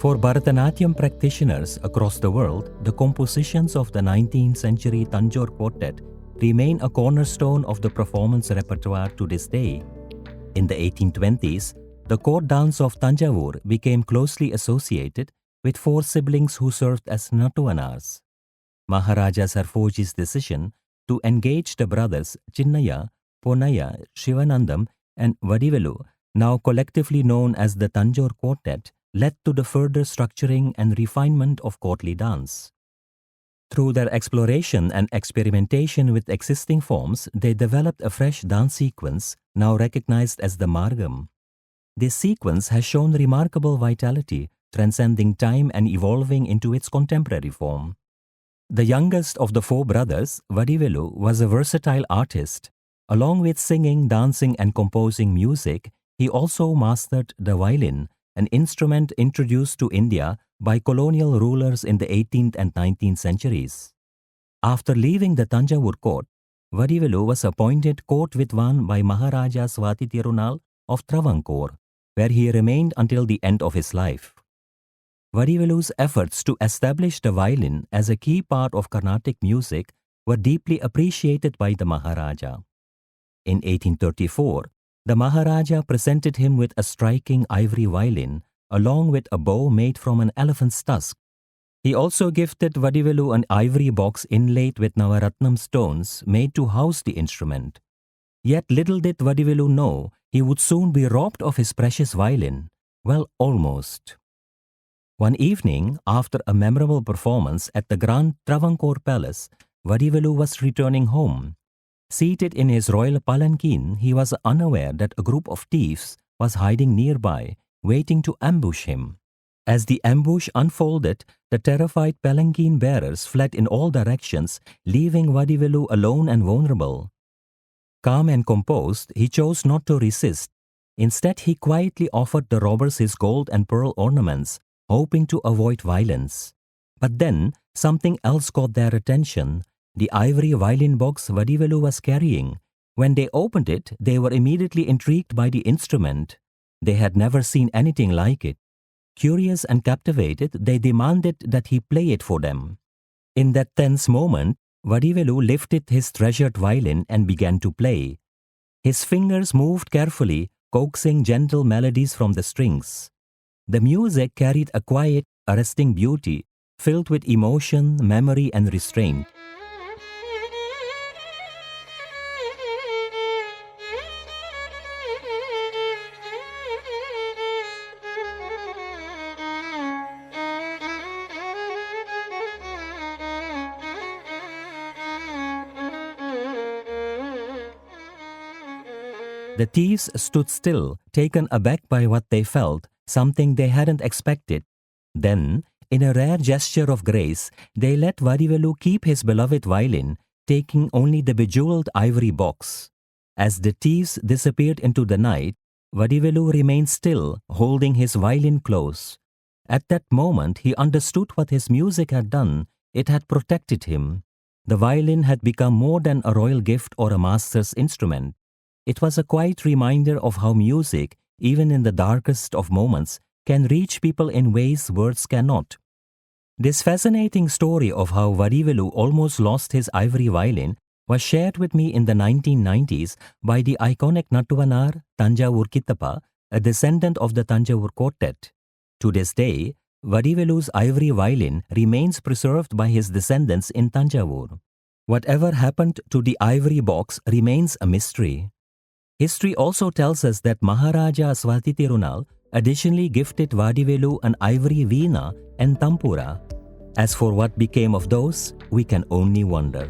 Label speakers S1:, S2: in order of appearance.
S1: For Bharatanatyam practitioners across the world, the compositions of the 19th century Tanjore Quartet remain a cornerstone of the performance repertoire to this day. In the 1820s, the court dance of Tanjavur became closely associated with four siblings who served as Nattuvanars. Maharaja Sarfoji's decision to engage the brothers Chinnaya, Ponnaya, Shivanandam and Vadivelu, now collectively known as the Tanjore Quartet, led to the further structuring and refinement of courtly dance. Through their exploration and experimentation with existing forms, they developed a fresh dance sequence, now recognized as the Margam. This sequence has shown remarkable vitality, transcending time and evolving into its contemporary form. The youngest of the four brothers, Vadivelu, was a versatile artist. Along with singing, dancing and composing music, he also mastered the violin, an instrument introduced to India by colonial rulers in the 18th and 19th centuries. After leaving the Tanjavur court, Vadivelu was appointed court Vidwan by Maharajah Swati Tirunal of Travancore, where he remained until the end of his life. Vadivelu's efforts to establish the violin as a key part of Carnatic music were deeply appreciated by the Maharaja. In 1834, the Maharaja presented him with a striking ivory violin along with a bow made from an elephant's tusk. He also gifted Vadivelu an ivory box inlaid with Navaratnam stones made to house the instrument. Yet little did Vadivelu know he would soon be robbed of his precious violin. Well, almost. One evening, after a memorable performance at the Grand Travancore Palace, Vadivelu was returning home. Seated in his royal palanquin, he was unaware that a group of thieves was hiding nearby, waiting to ambush him. As the ambush unfolded, the terrified palanquin bearers fled in all directions, leaving Vadivelu alone and vulnerable. Calm and composed, he chose not to resist. Instead, he quietly offered the robbers his gold and pearl ornaments, hoping to avoid violence. But then, something else caught their attention: the ivory violin box Vadivelu was carrying. When they opened it, they were immediately intrigued by the instrument. They had never seen anything like it. Curious and captivated, they demanded that he play it for them. In that tense moment, Vadivelu lifted his treasured violin and began to play. His fingers moved carefully, coaxing gentle melodies from the strings. The music carried a quiet, arresting beauty, filled with emotion, memory and restraint. The thieves stood still, taken aback by what they felt, something they hadn't expected. Then, in a rare gesture of grace, they let Vadivelu keep his beloved violin, taking only the bejeweled ivory box. As the thieves disappeared into the night, Vadivelu remained still, holding his violin close. At that moment, he understood what his music had done. It had protected him. The violin had become more than a royal gift or a master's instrument. It was a quiet reminder of how music, even in the darkest of moments, can reach people in ways words cannot. This fascinating story of how Vadivelu almost lost his ivory violin was shared with me in the 1990s by the iconic Nattuvanar Tanjavur Kittappa, a descendant of the Tanjavur Quartet. To this day, Vadivelu's ivory violin remains preserved by his descendants in Tanjavur. Whatever happened to the ivory box remains a mystery. History also tells us that Maharajah Swati Tirunal additionally gifted Vadivelu an ivory veena and tampura. As for what became of those, we can only wonder.